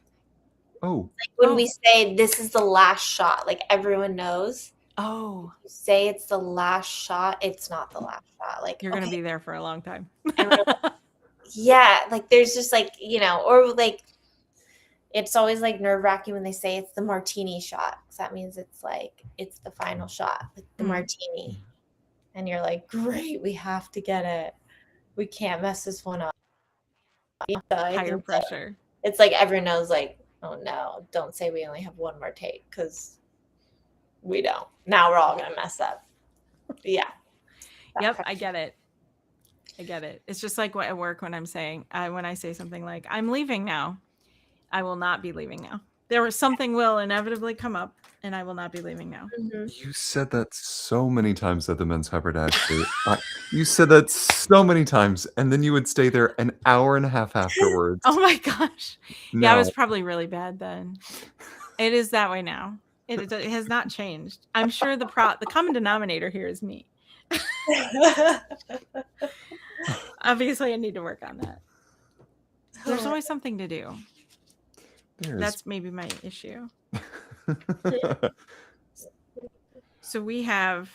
Oh, Like when we say this is the last shot, like everyone knows. Oh, You say it's the last shot, it's not the last shot. Like you're gonna be there for a long time. And we're like, yeah, like there's just like, or like it's always like nerve-wracking when they say it's the martini shot. So that means it's like it's the final shot, like the martini. And you're like, great, we have to get it. We can't mess this one up. Higher pressure. It's like everyone knows, like, oh no, don't say we only have one more take because we don't. Now we're all gonna mess up. Yeah. Yep, I get it. It's just like at work when I'm saying when I say something like I'm leaving now, I will not be leaving now. Something will inevitably come up and I will not be leaving now. You said that so many times at the men's haberdashery. You said that so many times, and then you would stay there an hour and a half afterwards. Oh my gosh. Yeah, I No. was probably really bad then. It is that way now. It has not changed. I'm sure the common denominator here is me. Obviously, I need to work on that. There's always something to do. That's maybe my issue. So we have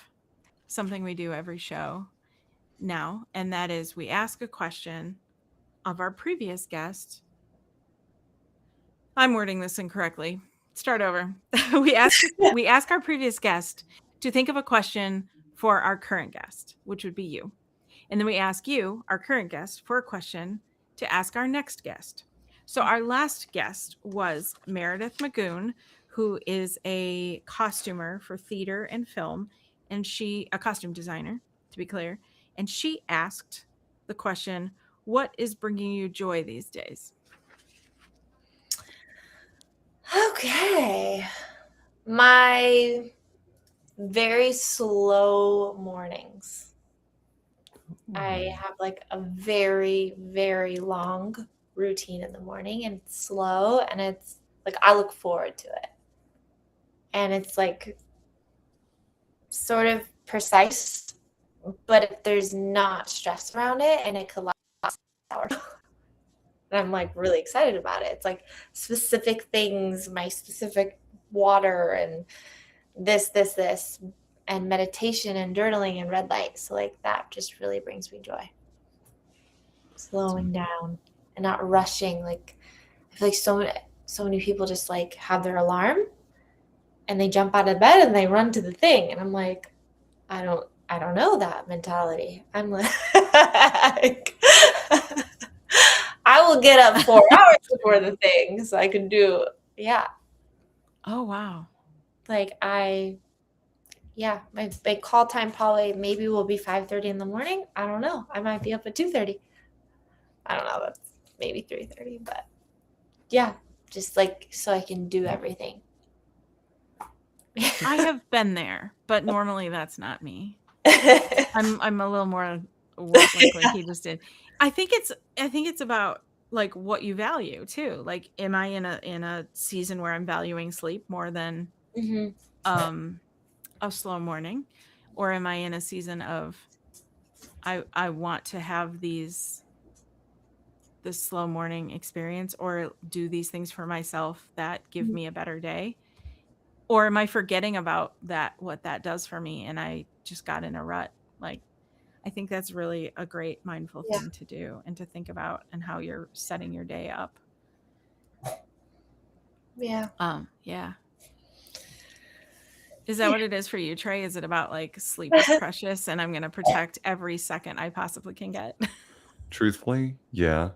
something we do every show now, and that is we ask a question of our previous guest. I'm wording this incorrectly. Start over. we ask our previous guest to think of a question for our current guest, which would be you. And then we ask you, our current guest, for a question to ask our next guest. So our last guest was Meredith Magoon, who is a costumer for theater and film, and a costume designer, to be clear. And she asked the question, what is bringing you joy these days? Okay. My very slow mornings. I have like a very, very long routine in the morning, and it's slow, and it's like I look forward to it. And it's like sort of precise, but there's not stress around it, and it could last hours. And I'm like really excited about it. It's like specific things, my specific water and this, and meditation and journaling and red light. So like that just really brings me joy. Slowing down and not rushing. Like I feel like so many people just like have their alarm and they jump out of bed and they run to the thing. And I'm like, I don't know that mentality. I'm like I will get up 4 hours before the thing so I can do, yeah. Oh, wow. Like my call time probably maybe will be 5:30 in the morning. I don't know. I might be up at 2:30. I don't know. That's maybe 3:30, but yeah, just like so I can do everything. I have been there, but normally that's not me. I'm a little more like he just did. I think it's about like what you value too. Like, am I in a season where I'm valuing sleep more than a slow morning, or am I in a season of I want to have this slow morning experience or do these things for myself that give me a better day? Or am I forgetting about what that does for me and I just got in a rut? Like, I think that's really a great mindful thing to do and to think about and how you're setting your day up. Yeah. Yeah. Is that what it is for you, Trey? Is it about like sleep is precious and I'm going to protect every second I possibly can get? Truthfully, yeah.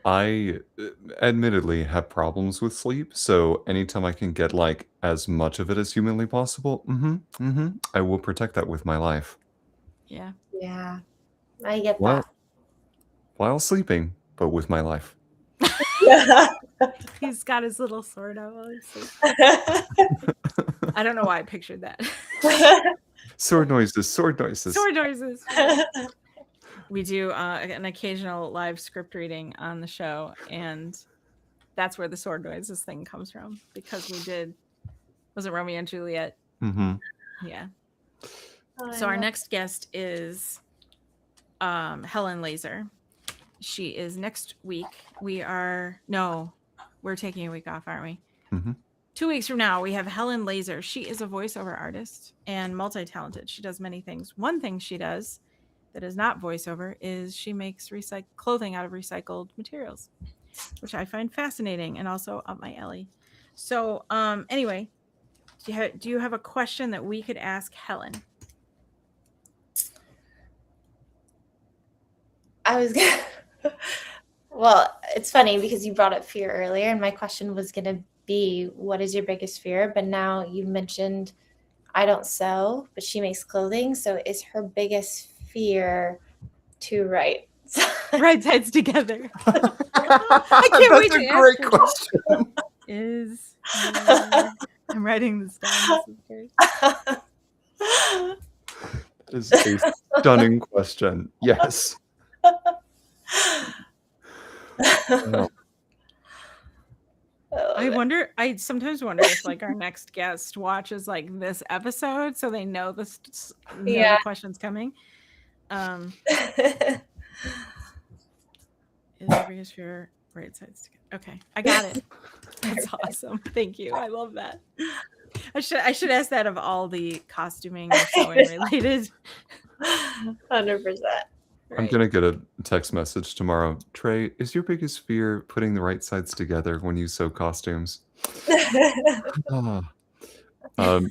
I admittedly have problems with sleep, so anytime I can get like as much of it as humanly possible, I will protect that with my life. Yeah. Yeah. I get that. While sleeping, but with my life. He's got his little sword out while he's sleeping. I don't know why I pictured that. Sword noises, sword noises. Sword noises. We do an occasional live script reading on the show, and that's where the sword noises thing comes from, because was it Romeo and Juliet? Yeah. So our next guest is Helen Laser. She is next week. We're taking a week off, aren't we? 2 weeks from now, we have Helen Laser. She is a voiceover artist and multi-talented. She does many things. One thing she does that is not voiceover is she makes clothing out of recycled materials, which I find fascinating and also up my alley. So anyway, do you have a question that we could ask Helen? Well, it's funny because you brought up fear earlier, and my question was going to be, what is your biggest fear? But now you mentioned I don't sew, but she makes clothing. So is her biggest fear to write right sides together? I can't wait to That's a great question. is your... I'm writing this down. This is great. Is a stunning question. Yes. Oh, I sometimes wonder if like our next guest watches like this episode so they know the question's coming. Is your biggest fear right sides together? Okay, I got it. That's awesome. Thank you. I love that. I should ask that of all the costuming or sewing related. 100%. I'm gonna get a text message tomorrow. Trey, is your biggest fear putting the right sides together when you sew costumes? Ah. You're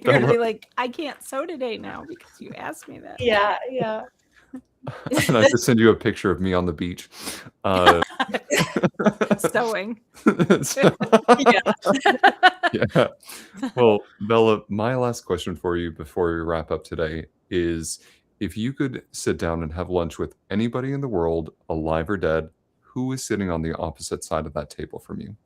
gonna be like, I can't sew today now because you asked me that. Yeah. And I just send you a picture of me on the beach. Sewing. Yeah. Well, Bella, my last question for you before we wrap up today is, if you could sit down and have lunch with anybody in the world, alive or dead, who is sitting on the opposite side of that table from you?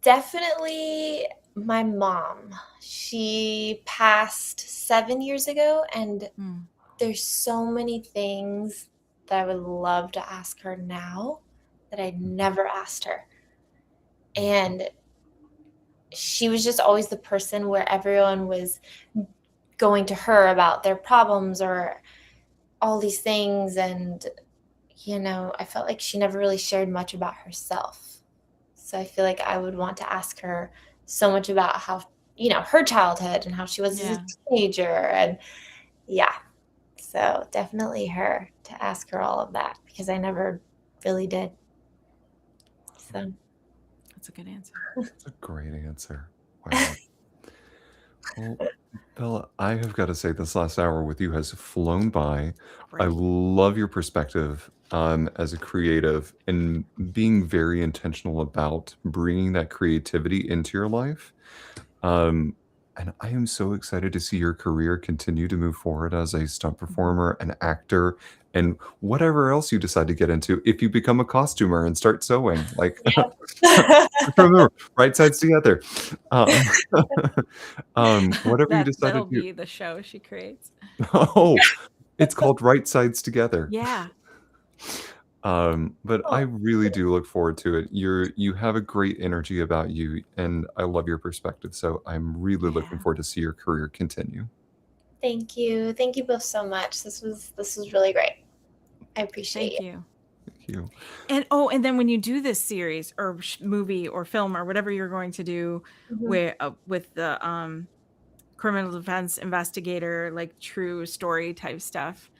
Definitely my mom. She passed 7 years ago, and there's so many things that I would love to ask her now that I never asked her. And she was just always the person where everyone was going to her about their problems or all these things. And, I felt like she never really shared much about herself. So I feel like I would want to ask her so much about how, her childhood and how she was as a teenager. And so definitely her, to ask her all of that, because I never really did. So that's a good answer. That's a great answer. Wow. Well, Bella, I have got to say this last hour with you has flown by. Great. I love your perspective as a creative and being very intentional about bringing that creativity into your life. And I am so excited to see your career continue to move forward as a stunt performer, an actor, and whatever else you decide to get into. If you become a costumer and start sewing, like, remember, right sides together. Whatever you decide that'll to do. be the show she creates. Oh, it's called Right Sides Together. Yeah. But I really do look forward to it. You have a great energy about you, and I love your perspective. So I'm really looking forward to see your career continue. Thank you. Thank you both so much. This was really great. I appreciate you. Thank you. And then when you do this series or movie or film or whatever you're going to do with the criminal defense investigator, like true story type stuff,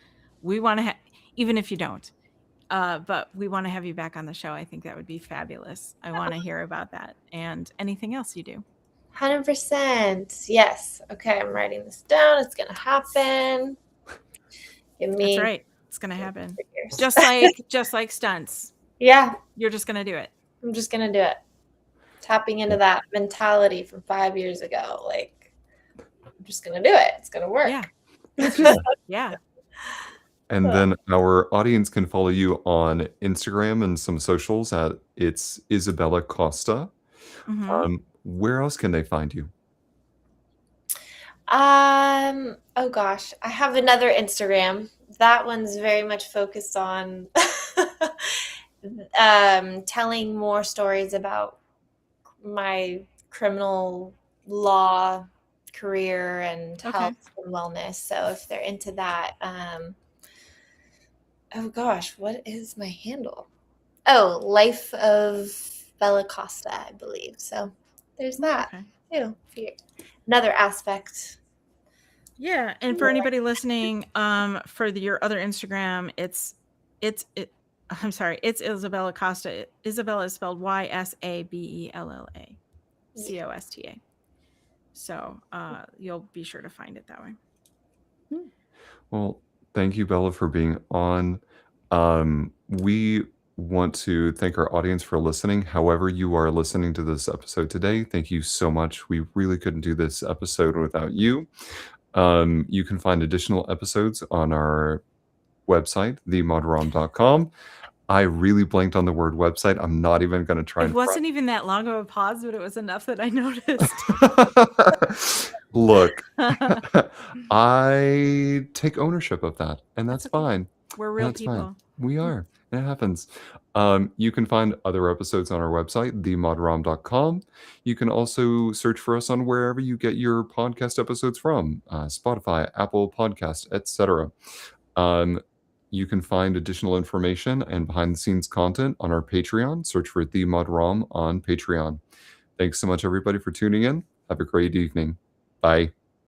we want to even if you don't. But we want to have you back on the show. I think that would be fabulous. I want to hear about that and anything else you do. 100%. Yes. Okay, I'm writing this down. It's going to happen. That's right. It's going to happen. Just like stunts. Yeah. You're just going to do it. I'm just going to do it. Tapping into that mentality from 5 years ago. Like, I'm just going to do it. It's going to work. Yeah. And then our audience can follow you on Instagram and some socials at it's Ysabella Costa. Where else can they find you? Oh gosh, I have another Instagram. That one's very much focused on telling more stories about my criminal law career and health and wellness. So if they're into that, oh gosh, what is my handle? Oh, Life of Bella Costa, I believe. So there's that too. Another aspect. Yeah, and for anybody listening, for your other Instagram, it's Ysabella Costa. Ysabella is spelled Ysabella Costa. So you'll be sure to find it that way. Well, thank you, Bella, for being on. We want to thank our audience for listening. However you are listening to this episode today, thank you so much. We really couldn't do this episode without you. You can find additional episodes on our website, themodrom.com. I really blanked on the word website. I'm not even gonna try It and wasn't even that long of a pause, but it was enough that I noticed. Look, I take ownership of that, and that's That's okay. fine. We're And real that's fine. people. We are. It happens. You can find other episodes on our website, themodrom.com. You can also search for us on wherever you get your podcast episodes from, Spotify, Apple Podcast, etc. Um, you can find additional information and behind-the-scenes content on our Patreon. Search for The Modrom on Patreon. Thanks so much, everybody, for tuning in. Have a great evening. Bye.